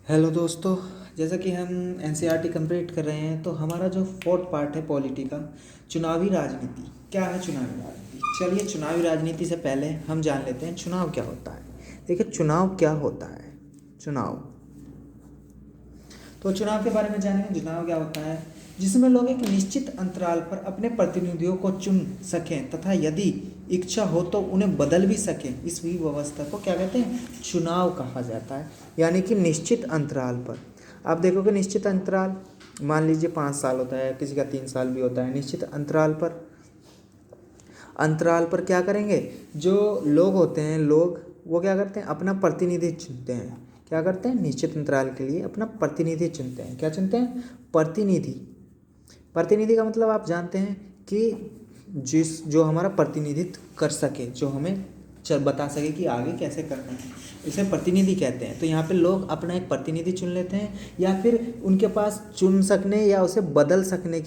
Hello दोस्तों। जैसा कि हम एनसीईआरटी कंप्लीट कर रहे हैं तो हमारा जो फोर्थ पार्ट है पॉलिटी का, चुनावी राजनीति। क्या है चुनावी राजनीति? चलिए, चुनावी राजनीति से पहले हम जान लेते हैं चुनाव क्या होता है। देखिए, चुनाव क्या होता है। चुनाव तो चुनाव के बारे में जानेंगे। चुनाव क्या होता है? जिसमें लोग एक निश्चित अंतराल पर अपने प्रतिनिधियों को चुन सकें तथा यदि इच्छा हो तो उन्हें बदल भी सकें। इस व्यवस्था को क्या कहते हैं? चुनाव कहा जाता है। यानी कि निश्चित अंतराल पर आप देखोगे, निश्चित अंतराल मान लीजिए 5 साल होता है, किसी का 3 साल भी होता है। निश्चित अंतराल पर क्या करेंगे? जो लोग होते हैं, लोग वो क्या करते हैं? अपना प्रतिनिधि चुनते हैं। क्या करते हैं? निश्चित अंतराल के लिए अपना प्रतिनिधि चुनते हैं। क्या चुनते हैं? प्रतिनिधि। प्रतिनिधि का मतलब आप जानते हैं कि जो हमारा प्रतिनिधित्व कर सके, जो हमें बता सके कि आगे कैसे करना है, इसे प्रतिनिधि कहते हैं। तो यहाँ पे लोग अपना एक प्रतिनिधि चुन लेते हैं, या फिर उनके पास चुन सकने या उसे बदल सकें।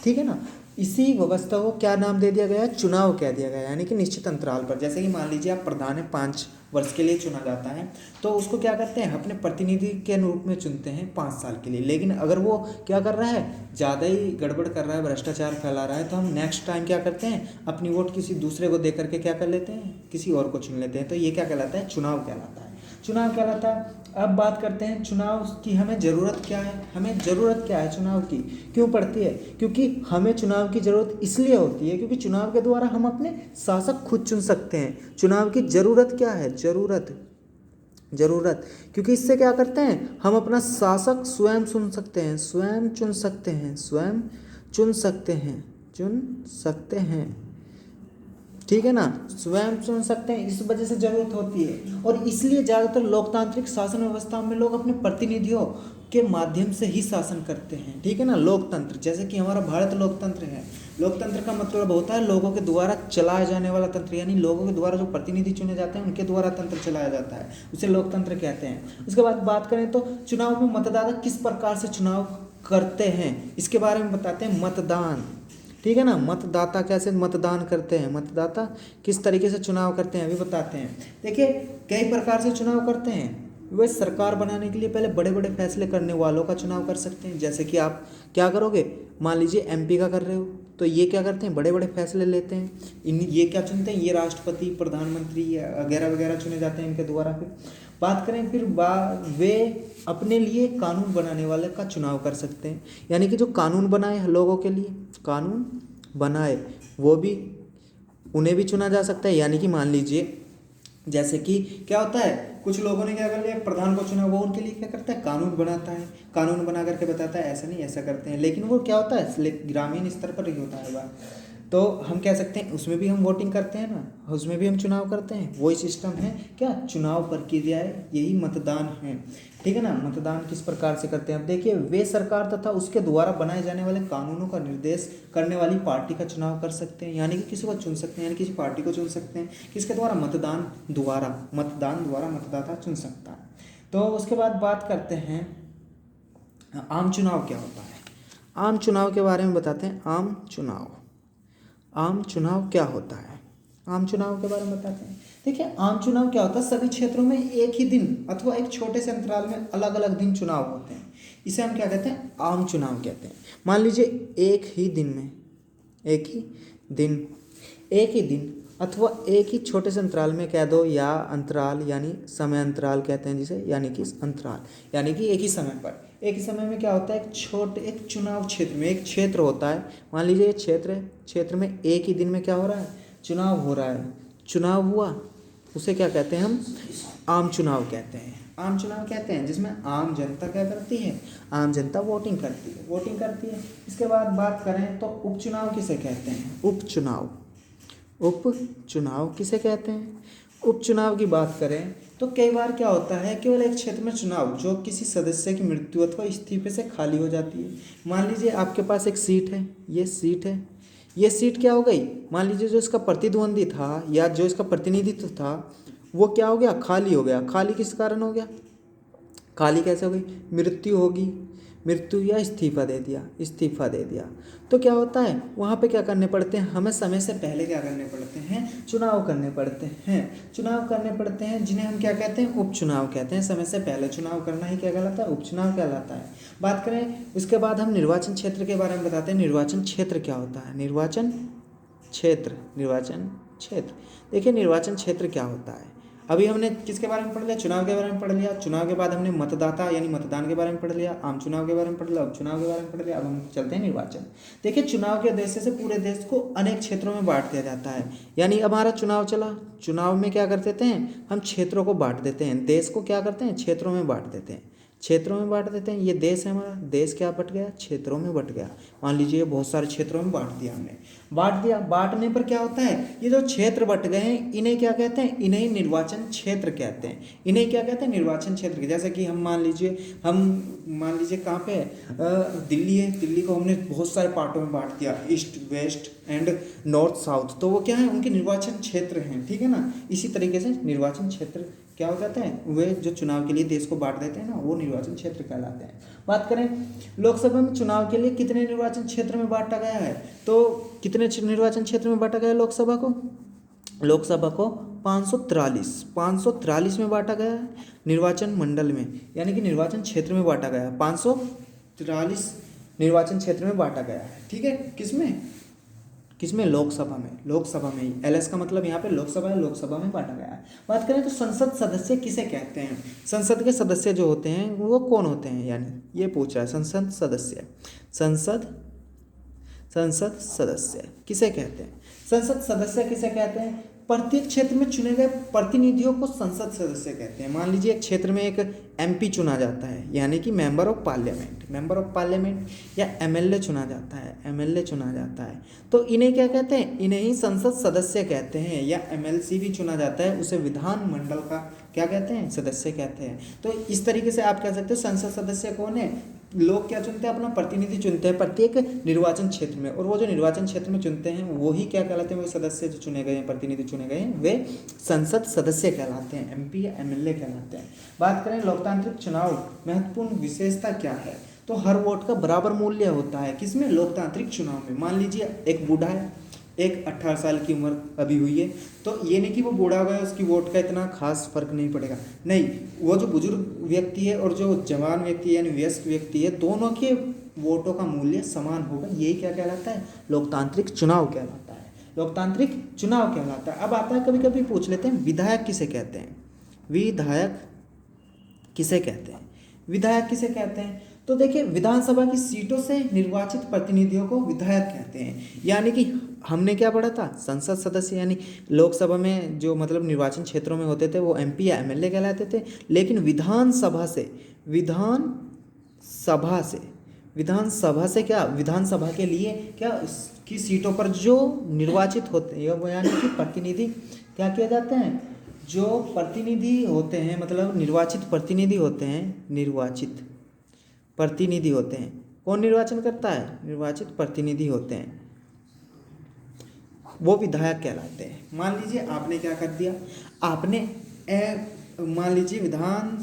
ठीक है ना। इसी व्यवस्था को क्या नाम दे दिया गया है? चुनाव कह दिया गया है। यानी कि निश्चित अंतराल पर, जैसे कि मान लीजिए आप प्रधान है, 5 वर्ष के लिए चुना जाता है, तो उसको क्या करते हैं? अपने प्रतिनिधि के रूप में चुनते हैं 5 साल के लिए। लेकिन अगर वो क्या कर रहा है, ज़्यादा ही गड़बड़ कर रहा है, भ्रष्टाचार फैला रहा है, तो हम नेक्स्ट टाइम क्या करते हैं? अपनी वोट किसी दूसरे को दे करके क्या कर लेते हैं? किसी और को चुन लेते हैं। तो ये क्या कहलाता है? चुनाव कहलाता है। चुनाव कहलाता है। अब बात करते हैं चुनाव की हमें ज़रूरत क्या है। हमें ज़रूरत क्या है चुनाव की? क्यों पड़ती है? क्योंकि हमें चुनाव की ज़रूरत इसलिए होती है क्योंकि चुनाव के द्वारा हम अपने शासक खुद चुन सकते हैं। चुनाव की ज़रूरत क्या है? ज़रूरत क्योंकि इससे क्या करते हैं? हम अपना शासक स्वयं चुन सकते हैं, स्वयं चुन सकते हैं, चुन सकते हैं। ठीक है ना। स्वयं चुन सकते हैं, इस वजह से जरूरत होती है। और इसलिए ज़्यादातर लोकतांत्रिक शासन व्यवस्था में लोग अपने प्रतिनिधियों के माध्यम से ही शासन करते हैं। ठीक है ना। लोकतंत्र, जैसे कि हमारा भारत लोकतंत्र है। लोकतंत्र का मतलब होता है लोगों के द्वारा चलाया जाने वाला तंत्र, यानी लोगों के द्वारा जो प्रतिनिधि चुने जाते हैं उनके द्वारा तंत्र चलाया जाता है, उसे लोकतंत्र कहते हैं। उसके बाद बात करें तो चुनाव में मतदाता किस प्रकार से चुनाव करते हैं, इसके बारे में बताते हैं। मतदान, ठीक है ना। मतदाता कैसे मतदान करते हैं, मतदाता किस तरीके से चुनाव करते हैं, अभी बताते हैं। देखिए, कई प्रकार से चुनाव करते हैं। वे सरकार बनाने के लिए पहले बड़े बड़े फैसले करने वालों का चुनाव कर सकते हैं। जैसे कि आप क्या करोगे, मान लीजिए एमपी का कर रहे हो, तो ये क्या करते हैं? बड़े बड़े फैसले लेते हैं। ये क्या चुनते हैं? ये राष्ट्रपति, प्रधानमंत्री वगैरह वगैरह चुने जाते हैं इनके द्वारा। फिर बात करें, वे अपने लिए कानून बनाने वाले का चुनाव कर सकते हैं। यानी कि जो कानून बनाए लोगों के लिए, कानून बनाए, वो भी उन्हें भी चुना जा सकता है। यानी कि मान लीजिए, जैसे कि क्या होता है, कुछ लोगों ने क्या कर लिया, प्रधान को चुना, वो उनके लिए क्या करता है? कानून बनाता है, कानून बना करके बताता है ऐसा नहीं ऐसा करते हैं। लेकिन वो क्या होता है? ग्रामीण स्तर पर ही होता है वह। तो हम कह सकते हैं उसमें भी हम वोटिंग करते हैं ना, उसमें भी हम चुनाव करते हैं। वही सिस्टम है क्या? चुनाव प्रक्रिया है, यही मतदान है। ठीक है ना। मतदान किस प्रकार से करते हैं? अब देखिए, वे सरकार तथा उसके द्वारा बनाए जाने वाले कानूनों का निर्देश करने वाली पार्टी का चुनाव कर सकते हैं। यानी कि किसी को चुन सकते हैं, यानी किसी पार्टी को चुन सकते हैं। किसके द्वारा? मतदान द्वारा मतदाता चुन सकता है। तो उसके बाद बात करते हैं आम चुनाव क्या होता है। आम चुनाव के बारे में बताते हैं। आम चुनाव क्या होता है? आम चुनाव के बारे में बताते हैं। देखिए, आम चुनाव क्या होता है? सभी क्षेत्रों में एक ही दिन अथवा एक छोटे से अंतराल में अलग अलग दिन चुनाव होते हैं। इसे हम क्या कहते हैं? आम चुनाव कहते हैं। मान लीजिए एक ही दिन अथवा एक ही छोटे से अंतराल में कह दो, या अंतराल यानी समय अंतराल कहते हैं जिसे, यानी कि अंतराल, यानी कि एक ही समय में क्या होता है? एक चुनाव क्षेत्र में एक क्षेत्र होता है। मान लीजिए ये क्षेत्र में एक ही दिन में क्या हो रहा है? चुनाव हो रहा है। चुनाव हुआ, उसे क्या कहते हैं? हम आम चुनाव कहते हैं। जिसमें आम जनता क्या करती है? आम जनता वोटिंग करती है। इसके बाद बात करें तो उपचुनाव किसे कहते हैं? उपचुनाव किसे कहते हैं? उपचुनाव की बात करें तो कई बार क्या होता है, केवल एक क्षेत्र में चुनाव जो किसी सदस्य की मृत्यु अथवा इस्तीफे से खाली हो जाती है। मान लीजिए आपके पास एक सीट है, ये सीट क्या हो गई? मान लीजिए जो इसका प्रतिद्वंदी था या जो इसका प्रतिनिधित्व था वो क्या हो गया? खाली हो गया। खाली किस कारण हो गया? खाली कैसे हो गई, मृत्यु होगी, मृत्यु या इस्तीफा दे दिया तो क्या होता है, वहाँ पे क्या करने पड़ते हैं, हमें समय से पहले क्या करने पड़ते हैं, चुनाव करने पड़ते हैं जिन्हें हम क्या कहते हैं, उपचुनाव कहते हैं। समय से पहले चुनाव करना ही क्या कहलाता है, उपचुनाव कहलाता है। बात करें उसके बाद हम निर्वाचन क्षेत्र के बारे में बताते हैं। निर्वाचन क्षेत्र क्या होता है, निर्वाचन क्षेत्र देखिए निर्वाचन क्षेत्र क्या होता है। अभी हमने किसके बारे में पढ़ लिया, चुनाव के बारे में पढ़ लिया। चुनाव के बाद हमने मतदाता यानी मतदान के बारे में पढ़ लिया, आम चुनाव के बारे में पढ़ लिया, उपचुनाव के बारे में पढ़ लिया। अब हम चलते हैं निर्वाचन। देखिए चुनाव के उद्देश्य से पूरे देश को अनेक क्षेत्रों में बांट दिया जाता है। यानी अब हमारा चुनाव चला, चुनाव में क्या कर देते हैं, हम क्षेत्रों को बांट देते हैं। देश को क्या करते हैं, क्षेत्रों में बांट देते हैं। ये देश है हमारा, देश क्या बट गया, क्षेत्रों में बट गया। मान लीजिए बहुत सारे क्षेत्रों में बांट दिया हमने, बांटने पर क्या होता है, ये जो क्षेत्र बट गए हैं इन्हें क्या कहते हैं, इन्हें निर्वाचन क्षेत्र कहते हैं। इन्हें क्या कहते हैं, निर्वाचन क्षेत्र। जैसे कि हम मान लीजिए कहाँ पे है, दिल्ली है, दिल्ली को हमने बहुत सारे पार्टों में बांट दिया, east west and north south, तो वो क्या है, उनके निर्वाचन क्षेत्र हैं, ठीक है ना। इसी तरीके से निर्वाचन क्षेत्र क्या हो जाते हैं, वे जो चुनाव के लिए देश को बांट देते हैं ना, वो निर्वाचन क्षेत्र कहलाते हैं। बात करें लोकसभा में चुनाव के लिए कितने निर्वाचन क्षेत्र में बांटा गया है, तो कितने निर्वाचन क्षेत्र में बांटा गया है लोकसभा को 543 में बांटा गया है निर्वाचन मंडल में, यानी कि निर्वाचन क्षेत्र में बांटा गया है। 543 निर्वाचन क्षेत्र में बांटा गया है, ठीक है। किसमें लोकसभा में ही। एलएस का मतलब यहाँ पे लोकसभा है, लोकसभा में बांटा गया है। बात करें तो संसद सदस्य किसे कहते हैं, संसद के सदस्य जो होते हैं वो कौन होते हैं, यानी ये पूछ रहा है संसद सदस्य किसे कहते हैं। संसद सदस्य किसे कहते हैं, प्रत्येक क्षेत्र में चुने गए प्रतिनिधियों को संसद सदस्य कहते हैं। मान लीजिए एक क्षेत्र में एक एमपी चुना जाता है, यानी कि मेंबर ऑफ पार्लियामेंट या एमएलए चुना जाता है, तो इन्हें क्या कहते हैं, इन्हें ही संसद सदस्य कहते हैं। या एमएलसी भी चुना जाता है, उसे विधानमंडल का क्या कहते हैं, सदस्य कहते हैं। तो इस तरीके से आप कह सकते हो संसद सदस्य कौन है, लोग क्या चुनते हैं, अपना प्रतिनिधि चुनते हैं प्रत्येक निर्वाचन क्षेत्र में, और वो जो निर्वाचन क्षेत्र में चुनते हैं वो ही क्या कहलाते हैं, वो सदस्य जो चुने गए हैं, प्रतिनिधि चुने गए हैं, वे संसद सदस्य कहलाते हैं, एमपी या एमएलए कहलाते हैं। बात करें लोकतांत्रिक चुनाव महत्वपूर्ण विशेषता क्या है, तो हर वोट का बराबर मूल्य होता है। किसमें, लोकतांत्रिक चुनाव में। मान लीजिए एक बूढ़ा है, एक 18 साल की उम्र अभी हुई है, तो ये नहीं कि वो बूढ़ा हुआ है उसकी वोट का इतना खास फर्क नहीं पड़ेगा, नहीं, वो जो बुजुर्ग व्यक्ति है और जो जवान व्यक्ति है यानी वयस्क व्यक्ति है, दोनों के वोटों का मूल्य समान होगा। यही क्या कहलाता है, लोकतांत्रिक चुनाव कहलाता है। अब आता है, कभी कभी पूछ लेते हैं विधायक किसे कहते हैं। तो देखिए विधानसभा की सीटों से निर्वाचित प्रतिनिधियों को विधायक कहते हैं। यानी कि हमने क्या पढ़ा था, संसद सदस्य यानी लोकसभा में जो मतलब निर्वाचन क्षेत्रों में होते थे वो एमपी या एमएलए कहलाते थे, लेकिन विधानसभा से क्या, विधानसभा के लिए क्या की सीटों पर जो निर्वाचित होते हैं वो यानी कि प्रतिनिधि क्या किए जाते हैं, जो प्रतिनिधि होते हैं मतलब निर्वाचित प्रतिनिधि होते हैं। कौन निर्वाचन करता है, निर्वाचित प्रतिनिधि होते हैं, वो विधायक कहलाते हैं। मान लीजिए आपने क्या कर दिया, मान लीजिए विधान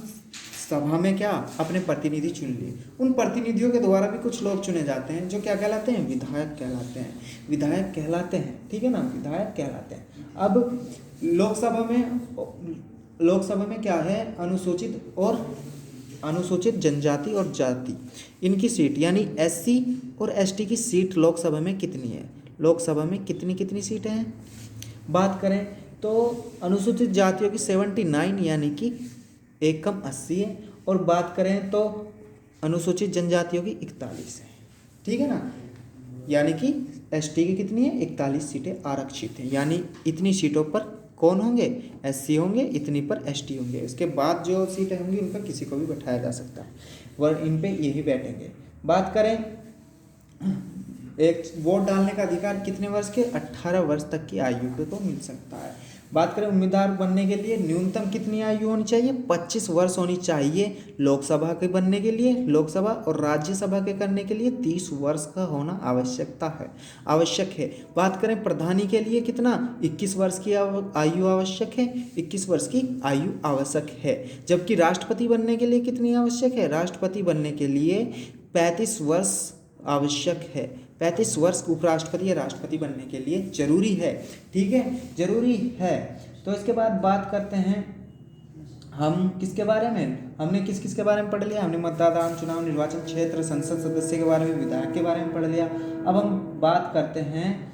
सभा में क्या अपने प्रतिनिधि चुन लिए, उन प्रतिनिधियों के द्वारा भी कुछ लोग चुने जाते हैं जो क्या कहलाते हैं, विधायक कहलाते हैं, ठीक है ना, विधायक कहलाते हैं। अब लोकसभा में क्या है, अनुसूचित जनजाति और जाति इनकी सीट यानी एससी और एसटी की सीट लोकसभा में कितनी है, लोकसभा में कितनी सीटें हैं। बात करें तो अनुसूचित जातियों की 79 यानी कि 1 कम 80 है, और बात करें तो अनुसूचित जनजातियों की 41 है, ठीक है ना, यानी कि एसटी की कितनी है, 41 सीटें आरक्षित हैं। यानी इतनी सीटों पर कौन होंगे, एससी होंगे, इतनी पर एसटी होंगे। इसके बाद जो सीटें होंगी उन पर किसी को भी बैठाया जा सकता है, वह इन पे यही बैठेंगे। बात करें एक वोट डालने का अधिकार कितने वर्ष के, 18 वर्ष तक की आयु को मिल सकता है। बात करें उम्मीदवार बनने के लिए न्यूनतम कितनी आयु होनी चाहिए, 25 वर्ष होनी चाहिए लोकसभा के बनने के लिए, लोकसभा और राज्यसभा के करने के लिए 30 वर्ष का होना आवश्यक है। बात करें प्रधानी के लिए कितना, 21 वर्ष की आयु आवश्यक है, 21 वर्ष की आयु आवश्यक है। जबकि राष्ट्रपति बनने के लिए कितनी आवश्यक है, राष्ट्रपति बनने के लिए 35 वर्ष आवश्यक है। 35 वर्ष उपराष्ट्रपति या राष्ट्रपति बनने के लिए जरूरी है। ठीक है, जरूरी है। तो इसके बाद बात करते हैं हम किसके बारे में, हमने किस किस के बारे में पढ़ लिया, हमने मतदान, चुनाव, निर्वाचन क्षेत्र, संसद सदस्य के बारे में, विधायक के बारे में पढ़ लिया। अब हम बात करते हैं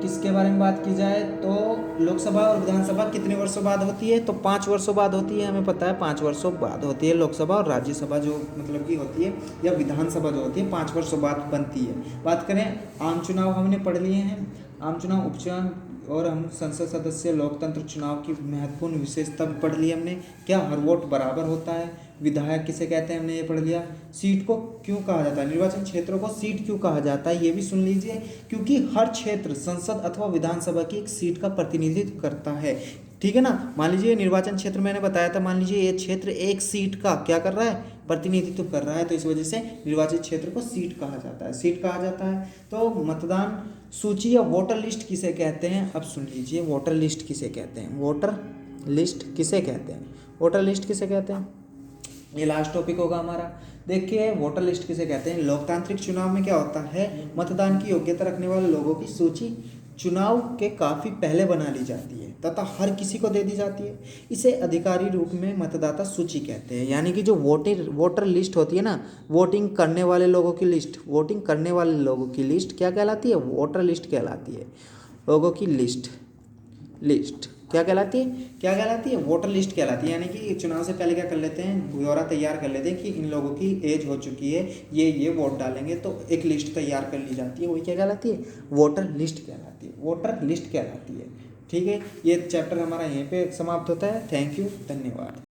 किसके बारे में बात की जाए तो लोकसभा और विधानसभा कितने वर्षों बाद होती है, तो 5 वर्षों बाद होती है। हमें पता है 5 वर्षों बाद होती है लोकसभा, और राज्यसभा जो मतलब की होती है या विधानसभा जो होती है 5 वर्षों बाद बनती है। बात करें आम चुनाव हमने पढ़ लिए हैं, आम चुनाव, उपचुनाव और हम संसद सदस्य लोकतंत्र चुनाव की महत्वपूर्ण विशेषता भी पढ़ ली हमने। क्या हर वोट बराबर होता है, विधायक किसे कहते हैं हमने ये पढ़ लिया, सीट को क्यों कहा जाता है, निर्वाचन क्षेत्रों को सीट क्यों कहा जाता है ये भी सुन लीजिए, क्योंकि हर क्षेत्र संसद अथवा विधानसभा की एक सीट का प्रतिनिधित्व करता है। ठीक है ना, मान लीजिए निर्वाचन क्षेत्र मैंने बताया था, मान लीजिए ये क्षेत्र एक सीट का क्या कर रहा है, प्रतिनिधित्व कर रहा है, तो इस वजह से निर्वाचित क्षेत्र को सीट कहा जाता है, सीट कहा जाता है। तो मतदान सूची या वोटर लिस्ट किसे कहते हैं, अब सुन लीजिए वोटर लिस्ट किसे कहते हैं, वोटर लिस्ट किसे कहते हैं, वोटर लिस्ट किसे कहते हैं, ये लास्ट टॉपिक होगा हमारा। देखिए वोटर लिस्ट किसे कहते हैं, लोकतांत्रिक चुनाव में क्या होता है, मतदान की योग्यता रखने वाले लोगों की सूची चुनाव के काफ़ी पहले बना ली जाती है तथा हर किसी को दे दी जाती है। इसे अधिकारी रूप में मतदाता सूची कहते हैं। यानी कि जो वोटर लिस्ट होती है ना, वोटिंग करने वाले लोगों की लिस्ट, वोटिंग करने वाले लोगों की लिस्ट क्या कहलाती है, वोटर लिस्ट कहलाती है। लोगों की लिस्ट क्या कहलाती है, वोटर लिस्ट कहलाती है। यानी कि चुनाव से पहले क्या कर लेते हैं, ब्यौरा तैयार कर लेते हैं कि इन लोगों की एज हो चुकी है, ये वोट डालेंगे, तो एक लिस्ट तैयार कर ली जाती है, वही क्या कहलाती है, वोटर लिस्ट कहलाती है, वोटर लिस्ट कहलाती है। ठीक है, ये चैप्टर हमारा यहीं पे समाप्त होता है। थैंक यू, धन्यवाद।